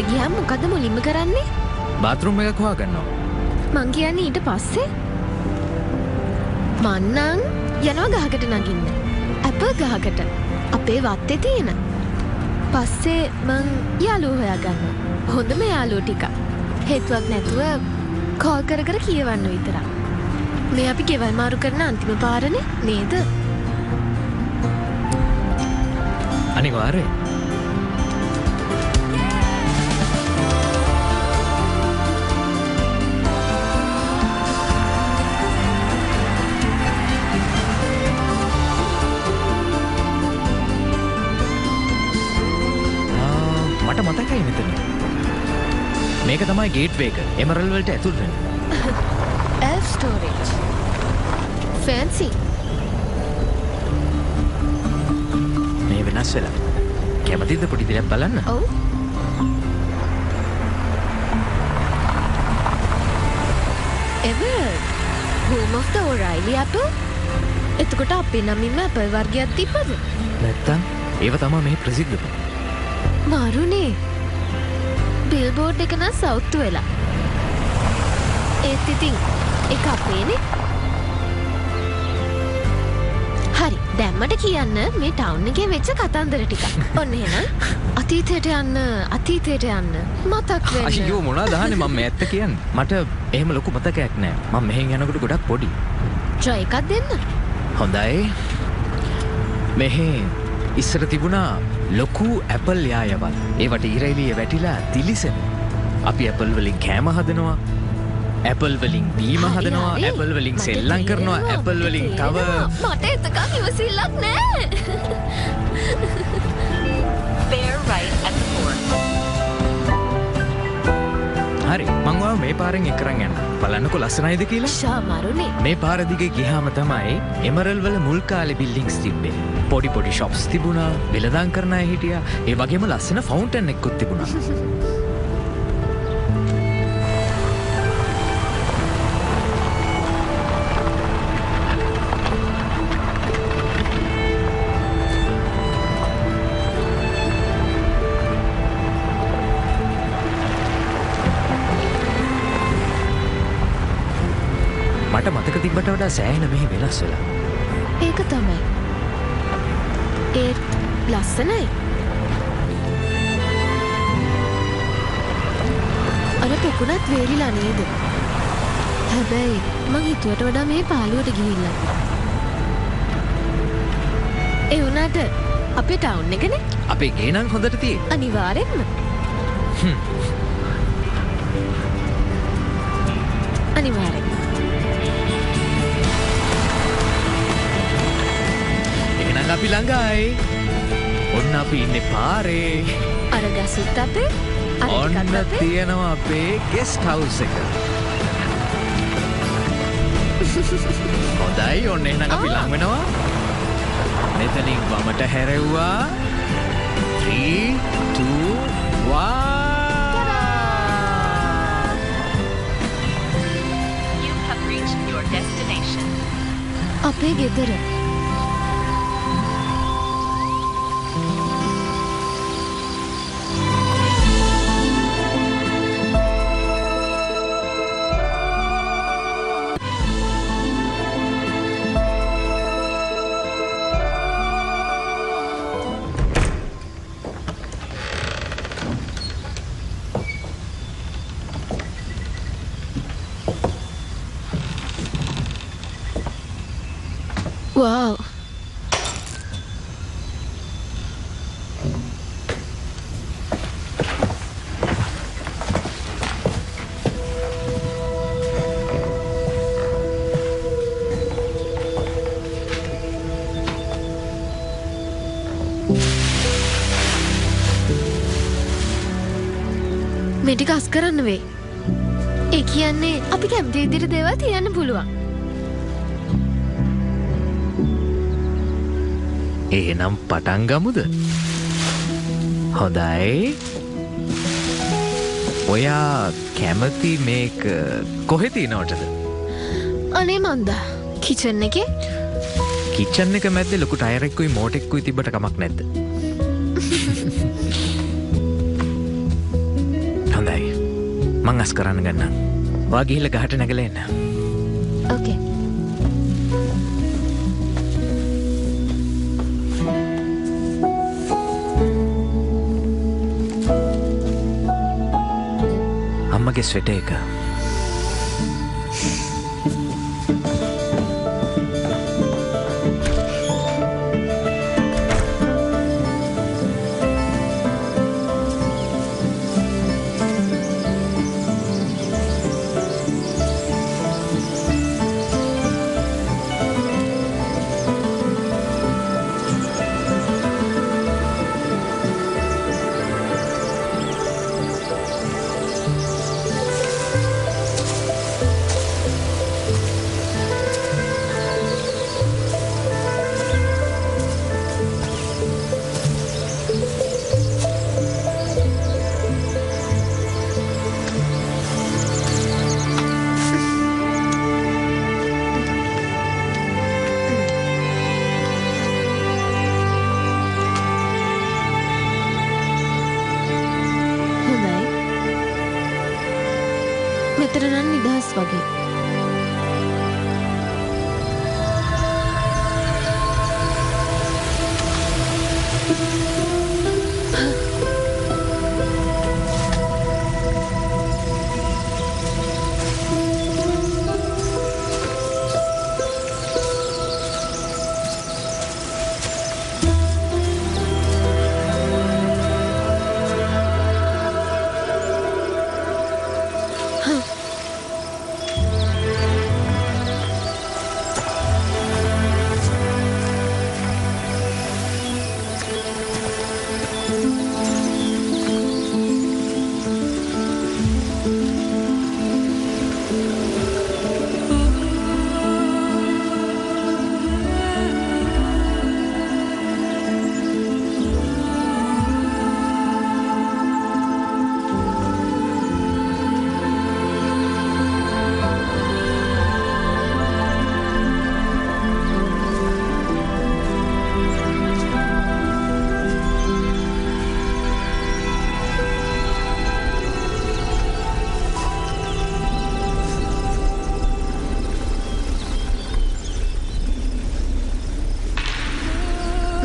ගියාම මොකද මුලින්ම කරන්නේ? බාත්රූම් එකක් හොයාගන්නවා. මං කියන්නේ ඊට පස්සේ මන්නම් යනවා ගහකට නගින්න. ඇපල් ගහකට. අපේ වත්තේ තියෙන. පස්සේ මං යාළුවෝ හොයාගන්නවා. හොඳම යාළුවෝ ටික. හේතුවක් නැතුව කෝල් කර කර කියවන්න විතරක්. මේ අපි ගෙවල් මාරු කරන අන්තිම පාරනේ නේද? අනිවාර්යයෙන්. මට මතකයි මෙතන. මේක තමයි ගේට්වේ එක. එමරල්ඩ් වලට ඇතුල් වෙන්නේ. Elf storage. Fancy. මේ වෙනස් වෙලා. කැමතිද පොඩි දෙයක් බලන්න? ඔව්. Emerald. Home of the O'Reilly apple. එතකොට අපේ නමින්ම apple වර්ගයක් තිබ්බද? නැත්තම් ඒව තමයි මේ ප්‍රසිද්ධම. මාරුනේ. බිල්බෝඩ් එක නම් සවුත්තු වෙලා. ඒත් ඉතින් ඒක අපේනේ. හරි, දැම්මට කියන්න මේ ටවුන් එකේ වෙච්ච කතන්දර ටික. ඔන්න එහෙනම් අතීතයට යන්න මතක් වෙන්න. අයියෝ මොනවද අහන්නේ මම මේ ඇත්ත කියන්නේ. මට එහෙම ලොකු මතකයක් නෑ. මම මෙහෙන් යනකොට ගොඩක් පොඩි. try එකක් දෙන්න. හොඳයි. මෙහෙ ඉස්සර තිබුණා ලොකු ඇපල් යායවල්. ඒවට ඉරයිලිය වැටිලා දිලිසෙන. අපි ඇපල් වලින් කෑම හදනවා. ඇපල් වලින් බීම හදනවා. ඇපල් වලින් සෙල්ලම් කරනවා. ඇපල් වලින් තව මට එතකන් ඉවසිල්ලක් නෑ. Bear right at the fork. හරි මං ඔයාව මේ පාරෙන් එක්කරන් යන්න. බලන්නකෝ ලස්සනයිද කියලා? ශාමාරුනේ. මේ පාර දිගේ ගියාම තමයි එමරල්ඩ් වල මුල් කාලේ බිල්ඩින්ග්ස් තිබ්බේ. පොඩි පොඩි shops තිබුණා, වෙළඳාම් කරන අය හිටියා. ඒ වගේම ලස්සන ෆවුන්ටන් එකකුත් තිබුණා. මට මතක තිබ්බට වඩා සෑහෙන මෙහි වෙනස් වෙලා. ඒක තමයි. ඒත් ලස්සනයි. අර පොකුණත් වේලිලා නේද? හැබැයි මං හිතුවට වඩා මේ පාළුවට ගිහිල්ලා. ඒ වුණාට අපේ ටවුන් එකනේ. අපේ ගේ නම් හොඳට තියෙන්නේ. අනිවාර්යෙන්ම. අනිවාර්යෙන්ම. එහෙනම් අපි ළඟයි. ඔන්න අපි ඉන්නේ පාරේ. අර ගසුත් අපේ ඔන්න තියෙනවා අපේ ගෙස්ට් හවුස් එක. හොඳයි ඔන්න එහෙනම් අපි ලඟ වෙනවා. මෙතනින් වමට හැරෙව්වා. 3 2 1 You have reached your destination. අපේ ගෙදර. Wow. මේ ටික අස් කරන්න වෙයි. ඒ කියන්නේ අපි කැමති විදිහට දේවල් තියන්න පුළුවන්. එහෙනම් පටන් ගමුද? හොඳයි. ඔයා කැමති මේක කොහෙ තියනවටද? අනේ මන්ද කිචන් එකේ කිචන් එක මැද්දේ ලොකු ටයර් එකකුයි මෝටර් එකකුයි තිබ්බට කමක් නැද්ද? හොඳයි. මං අස් කරන්න ගන්නම්. ඔයා ගිහිල්ලා ගහට නැගලා එන්න. ඕකේ. අම්මගේ ස්වෙටර් එක. මෙතන නම් නිදහස් වගේ.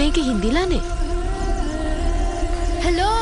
මේක හින්දිලානේ. හෙලෝ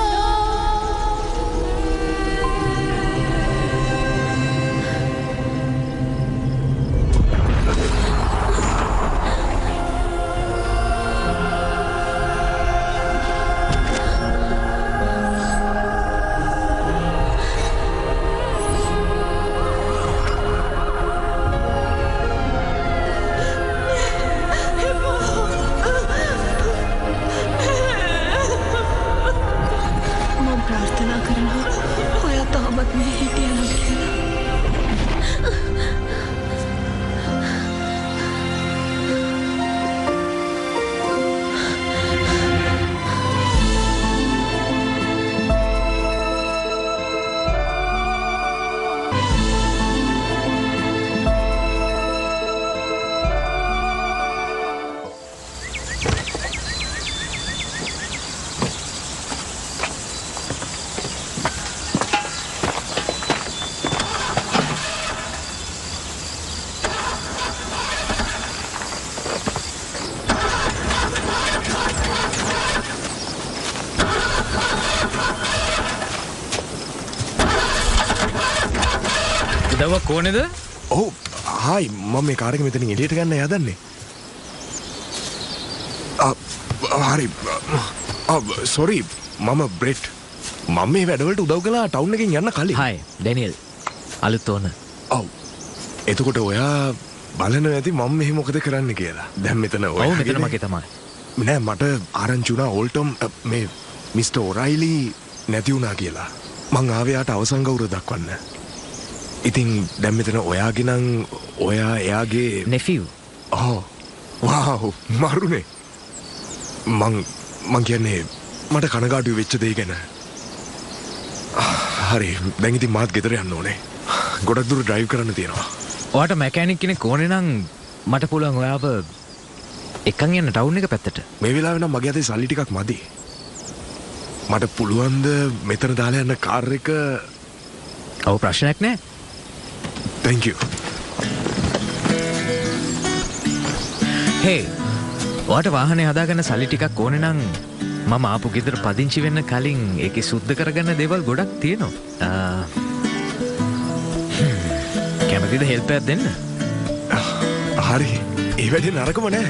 දවස් කොහේද? ඔව් හායි මම මේ කාර් එක මෙතනින් එළියට ගන්න යදන්නේ. හරි. සෝරි මම බ්‍රෙට්. මම මේ වැඩවලට උදව් කළා ටවුන් එකෙන් යන්න කලින්. Hi Daniel. අලුත් ඕන. ඔව්. එතකොට ඔයා බලනවා ඇති මම මෙහි මොකද කරන්න කියලා. දැන් මෙතන ඔය. ඔව් මෙතන මගේ තමයි. නෑ මට ආරංචි වුණා ඕල්ටම් මේ මිස්ටර් ඔරයිලි නැති වුණා කියලා. මං ආවේ යාට අවසන් ගෞරව දක්වන්න. ඉතින් දැන් මෙතන ඔයාගේ නම් ඔයා එයාගේ නෙෆිව්. ඔව්. වව් මරුනේ. මං කියන්නේ මට කනගාටු වෙච්ච දේ ගැන. හරි දැන් ඉතින් මාත් ගෙදර යන්න ඕනේ. ගොඩක් දුර ඩ්‍රයිව් කරන්න තියෙනවා. ඔයාට මැකෑනික් කෙනෙක් ඕනේ නම් මට පුළුවන් ඔයාව එකන් යන්න ටවුන් එක පැත්තට. මේ වෙලාවේ නම් මගේ අතේ සල්ලි ටිකක් මදි. මට පුළුවන්ද මෙතන දාලා යන්න කාර් එක? ඔව් ප්‍රශ්නයක් නෑ. thank you. හේ ඔයාට වාහනේ හදාගන්න සල්ලි ටිකක් ඕනේ නම් මම ආපු ගෙදර පදිංචි වෙන්න කලින් ඒකේ සුද්ධ කරගන්න දේවල් ගොඩක් තියෙනවා. කැමතිද හෙල්ප් එකක් දෙන්න? හරි ඒ වැඩේ නරකම නෑ.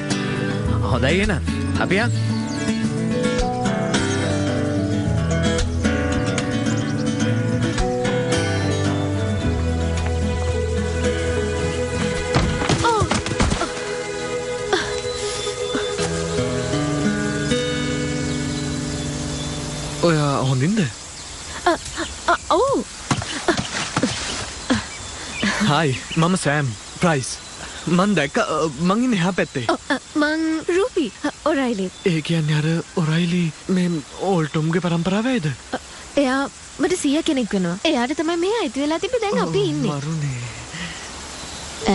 හොඳයි එහෙනම් අපි යන්. ඔයා හොඳින්ද? ඔව්. හායි මම සෑම් ප්‍රයිස් මන් දැක්ක මං ඉන්නේ එහා පැත්තේ. මං රූපි ඔරයිලි. ඒ කියන්නේ අර ඔරයිලි මේ ඕල්ටොම්ගේ පරම්පරාවේද? එයා මට සිය කෙනෙක් වෙනවා. එයාට තමයි මේ අයිති වෙලා තිබ්බේ. දැන් අපි ඉන්නේ. මරුනේ.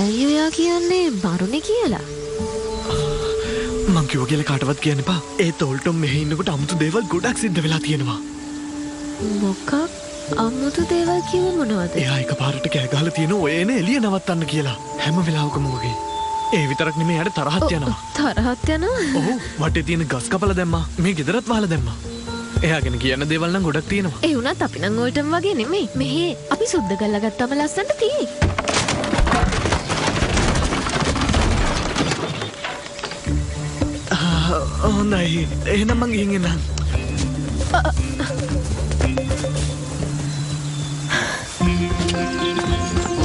ඇයි ඔයා කියන්නේ මරුනේ කියලා? මං කිව්ව කියලා කාටවත් කියන්න එපා. ඒත් ඕල්ටොම් මෙහෙ ඉන්නකොට අමුතු දේවල් ගොඩක් සිද්ධ වෙලා තියෙනවා. මොකක් අමුතු දේවල් කිව්ව මොනවද? එයා එකපාරට කෑ ගහලා තියෙන ඔය එන එළිය නවත්තන්න කියලා. හැම වෙලාවකම වගේ. ඒ විතරක් නෙමෙයි යාට තරහත් යනවා. තරහත් යනවා? ඔව් වටේ තියෙන ගස් කපලා දැම්මා. මේ ගෙදරත් වහලා දැම්මා. එයා ගැන කියන්න දේවල් නම් ගොඩක් තියෙනවා. ඒ වුණත් අපි නම් ඕල්ටම් වගේ නෙමෙයි. මෙහේ අපි සුද්ධ කරලා ගත්තම ලස්සනට තියෙයි. හොඳයි එහෙනම් මං ගිහින් එන්නම්.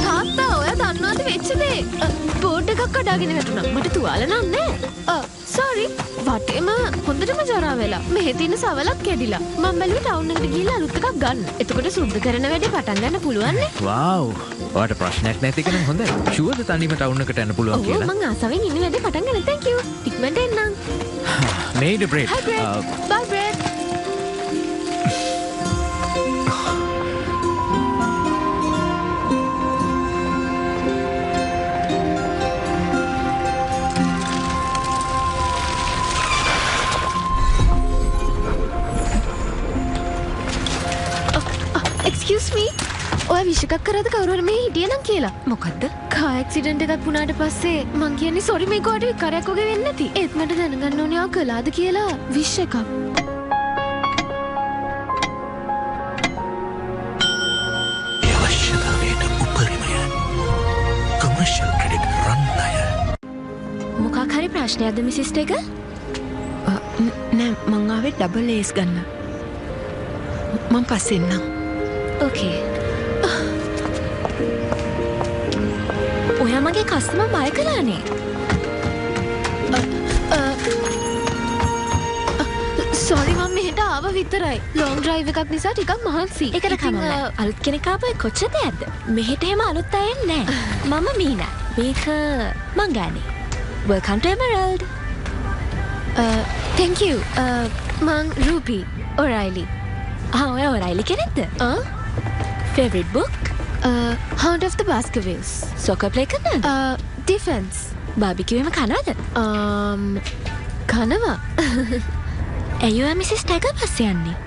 තාත්තා ඔයා දන්නවද වෙච්ච දේ? බෝඩ් එකක් කඩාගෙන වැටුණා. මට තුවාල නම් නෑ. සෝරි. වටේම හොඳටම ජරා වෙලා. මෙහෙ තියෙන සවලත් කැඩිලා. මම බැලුවේ ටවුන් එකට ගිහිල්ලා අලුත් එකක් ගන්න. එතකොට සුද්ධ කරන වැඩේ පටන් ගන්න පුළුවන් නේ. වාව් ඔයාට ප්‍රශ්නයක් නැති කෙනෙක් හොඳයි. ෂුවර්ද තනියම ටවුන් එකට යන්න පුළුවන් ඔව් කියලා? මං ආසාවෙන් ඉන්නේ වැඩේ පටන් ගන්න. thank you. ඉක්මනට එන්නම්. Made bread. hi bread. bye bread. excuse me. ඔයා විශ් එකක් කරාද කවුරු හරි මේ හිටියේ නම් කියලා? මොකද්ද? කාර් ඇක්සිඩන්ට් එකක් වුණාට පස්සේ මං කියන්නේ සෝරි මේක ඔයාට විකාරයක් වගේ වෙන්නේ නැති. ඒත් මට දැනගන්න ඕනේ ඔයා කළාද කියලා විශ් එකක්. ඒ අවශ්‍යතාවයට උපරිමය කොමර්ෂල් ක්‍රෙඩිට් රන් ණය. මොකක් හරි ප්‍රශ්නයක්ද මිසිස් ටේක? නෑ මං ආවේ ඩබල් ඒස් ගන්න. මං පස්සේ එන්නම්. ඕකේ. ඔයා මගේ කස්ටමර් බය කළානේ. සෝරි මම මෙහෙට ආව විතරයි. ලොන්ග් ඩ්‍රයිව් එකක් නිසා ටිකක් මහන්සි. ඒකට කමන්නේ. අලුත් කෙනෙක් ආපුවා කොච්චර දෙයක්ද? මෙහෙට එහෙම අලුත් අය එන්නේ නෑ. මම මීනා. මේක මං ගානේ. Welcome to Emerald. thank you. මං රූපි ඔරයිලි. ඔය ඔරයිලි කෙනෙක්ද? Favorite book? Hound of the Baskervilles. Soccer play කරනවද? Defense. බාබිකියු එහෙම කනවද? කනවා. ඇයි ඔයා මිසස් ටයිගර් පස්සේ යන්නේ?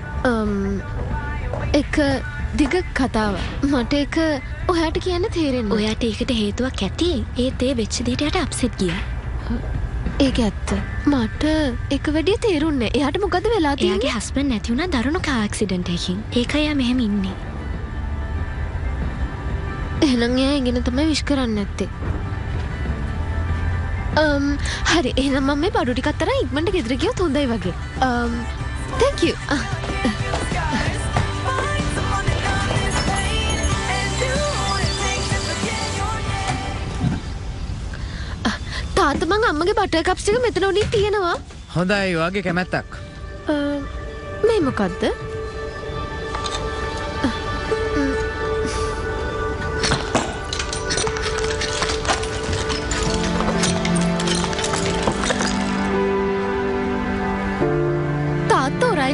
එක දිග කතාව. මට එක ඔයාට කියන්න තේරෙන්නේ. ඔයාට ඒකට හේතුවක් ඇති. ඒත් ඒ වෙච්ච දෙයට යට අප්සෙට් ගියා. ඒක ඇත්ත. මට එක වැඩිය තේරුන්නේ. එයාට මොකද වෙලා තියෙන්නේ? එයාගේ හස්බන්ඩ් නැති වුණා දරුණු කාර් ඇක්සිඩන්ට් එකකින්. ඒකයි එයා මෙහෙම ඉන්නේ. එහෙනම් එයා ඉගෙන තමයි විශ් කරන්නේ නැත්තේ. හරි එහෙනම් මම මේ බඩු ටිකක් තරම් ඉක්මනට ගෙදර ගියොත් හොඳයි වගේ. thank you. තාත්තා මං අම්මගේ බටර් කප්ස් ටික මෙතන උඩින් තියෙනවා. හොඳයි ඔයාගේ කැමැත්තක්. මේ මොකද්ද?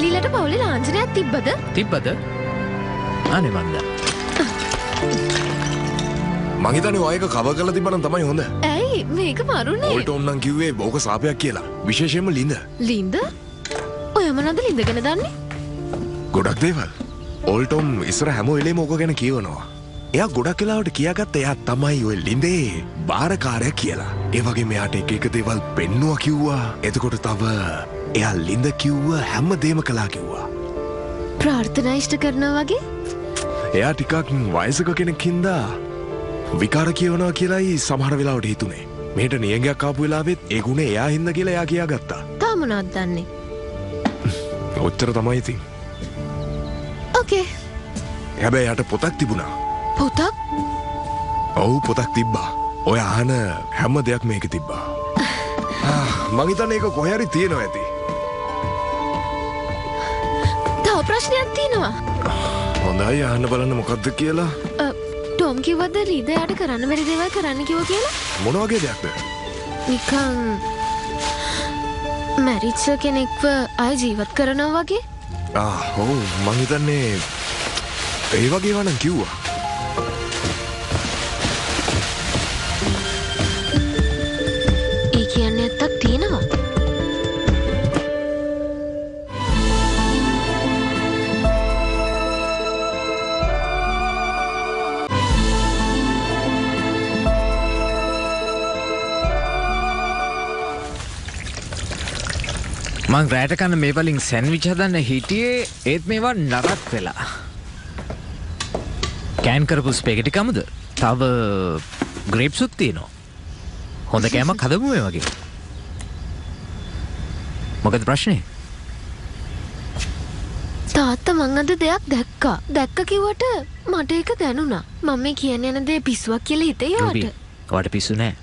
ලීලට පවුලේ ලාංඡනයක් තිබ්බද? තිබ්බද? අනේ මන්ද. මං හිතන්නේ ඔය එක කවර් කරලා තිබ්බනම් තමයි හොඳ. ඇයි මේක මරුනේ? ඕල්ටෝම් නම් කිව්වේ ඕක සාපයක් කියලා. විශේෂයෙන්ම ලිඳ. ලින්ද? ඔය මොනවද ලින්ද ගැන දන්නේ? ගොඩක් දේවල්. ඕල්ටෝම් ඉස්සර හැම වෙලේම ඕක ගැන කියවනවා. එයා ගොඩක් වෙලාවට කියාගත්ත එයා තමයි ඔය ලිඳේ බාරකාරයා කියලා. ඒ වගේම එයාට එක එක දේවල් පෙන්නුවා කිව්වා. එතකොට තව එයා ලිඳ කිව්ව හැම දේම කළා කිව්වා. ප්‍රාර්ථනා ඉෂ්ට කරනවා වගේ? එයා ටිකක් වයසක කෙනෙක් හින්දා විකාර කියවනවා කියලායි සමහර වෙලාවට හිතුනේ. මෙහෙට නියඟයක් ආපු වෙලාවෙත් ඒ ගුණ එයා හින්දා කියලා එයා කියාගත්තා. තා මොනවද දන්නේ? ඔච්චර තමයි ඉතින්. ඕකේ. හැබැයි යාට පොතක් තිබුණා. පොතක්? ඔව් පොතක් තිබ්බා. ඔය අහන හැම දෙයක් මේකේ තිබ්බා. මං හිතන්නේ ඒක කොහේ හරි තියෙනවා ඇති. තව ප්‍රශ්නයක් තියෙනවා. හොඳයි අහන්න බලන්න මොකද්ද කියලා. ටොම් කිව්වද ලීද යාට කරන්න බැරි දේවල් කරන්න කිව්වා කියලා? මොන වගේ දෙයක්ද? නිකන් මැරිච්ච කෙනෙක්ව ආය ජීවත් කරනවා වගේ? ඔව් මං හිතන්නේ ඒ වගේ වනම් කිව්වා. ඒ කියන්නේ ඇත්තක් තියෙනවා. මං රෑට කන්න මේ වලින් සැන්විච් හදන්න හිටියේ ඒත් මේවා නරක් වෙලා. කෑන් කරපු ස්පෙගටි කමුද? තව ග්‍රේප්සුත් තියෙනවා. හොඳ කෑමක් හදමු මේ වගේ. මොකද ප්‍රශ්නේ? තාත්තා මං අද දෙයක් දැක්කා. දැක්ක කිව්වට මට ඒක දැනුණා. මම මේ කියන්නේ යන දේ පිස්සුවක් කියලා හිතේ යාට. ඔයාට පිස්සු නෑ.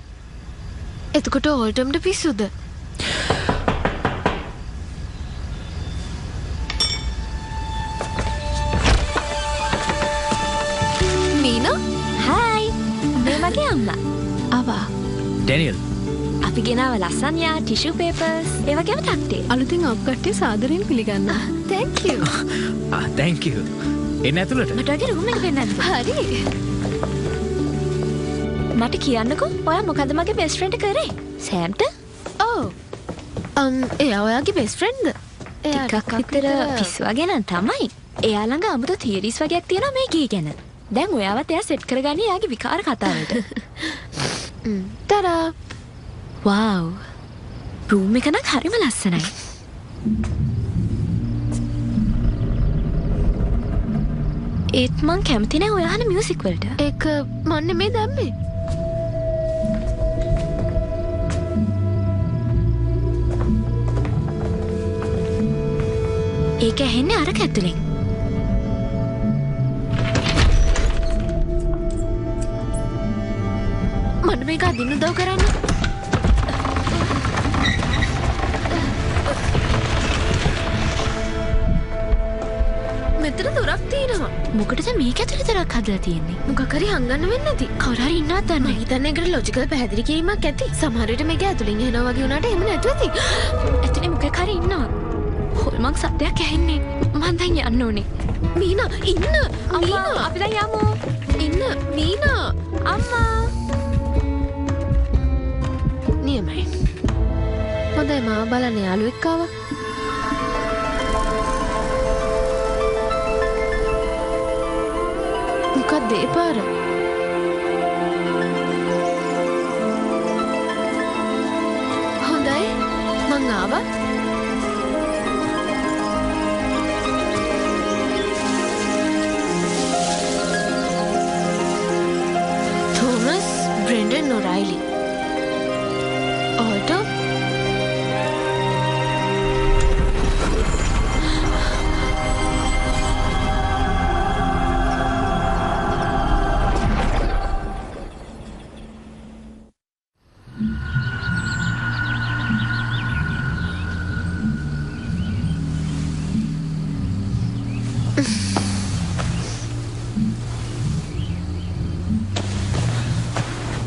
එතකොට ඕල්ටම්ට පිස්සුද? මගේ අම්මා. අවා. ඩැනියල්. අපි ගෙනාව ලස්සන්යා, ටිෂු පේපර්ස්, ඒ වගේම තක්ටේ. අලුතින් අප් කට්ටිය සාදරයෙන් පිළිගන්නවා. Thank you. Thank you. එන්න ඇතුළට. මට වගේ රූම් එක පෙන්නන්න. හරි. මට කියන්නකෝ ඔයා මොකද මගේ බෙස්ට් ෆ්‍රෙන්ඩ් කරේ? සෑම්ට? ඔව්. එයා ඔයාගේ බෙස්ට් ෆ්‍රෙන්ඩ්ද? ටිකක් විතර පිස්සු වගේ නම් තමයි. එයා ළඟ අමුතු තියරිස් වගේක් තියෙනවා මේ ගී ගැන. දැන් ඔයාවත් එයා සෙට් කරගන්න යාගේ විකාර කතාවට. තරා. වව්. රූම් එක නම් හරිම ලස්සනයි. ඒත් මං කැමති නෑ ඔය අහන මියුසික් වලට. ඒක මන් නෙමෙයි දැම්මේ. ඒක ඇහෙන්නේ අර කැතුලෙන්. මට මේක අදින්න උදව් කරන්න. මෙතන දොරක් තියෙනවා. මොකටද මේක ඇතුලේ දොරක් හදලා තියෙන්නේ? මොකක් හරි හංගන්න වෙන්නේ නැති. කවුරු හරි ඉන්නවද දන්නේ? මම හිතන්නේ ඒකට ලොජිකල් පැහැදිලි කිරීමක් ඇති. සමහර විට මේක ඇතුලින් එනවා වගේ වුණාට එහෙම නැතුව ඇති. ඇතුලේ මොකක් හරි ඉන්නවා. හොල්මන් සද්දයක් ඇහෙන්නේ. මං දැන් යන්න ඕනේ. මීනා ඉන්න. අම්මා අපි දැන් යමු. ඉන්න මීනා. අම්මා. නියමයි. හොඳයි මා බලන්න යාළුවෙක් ආවා. මොකක්ද ඒ පාර? හොඳයි මං ආවා. Thomas Brendan ඔරයිලි. Alto?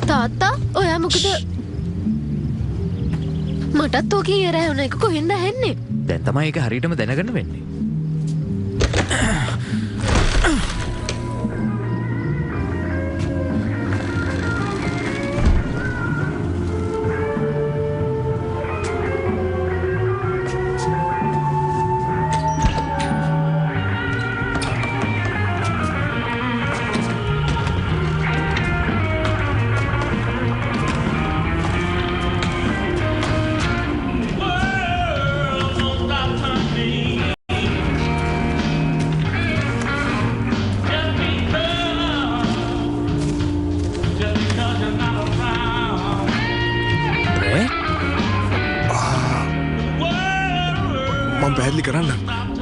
තාත්තා ඔයා මොකද මටත් ඕකේ ඉර ඇහුණ එක කොහෙන්ද ඇහෙන්නේ? දැන් තමයි ඒක හරියටම දැනගන්න වෙන්නේ. මම පැහැදිලි කරන්න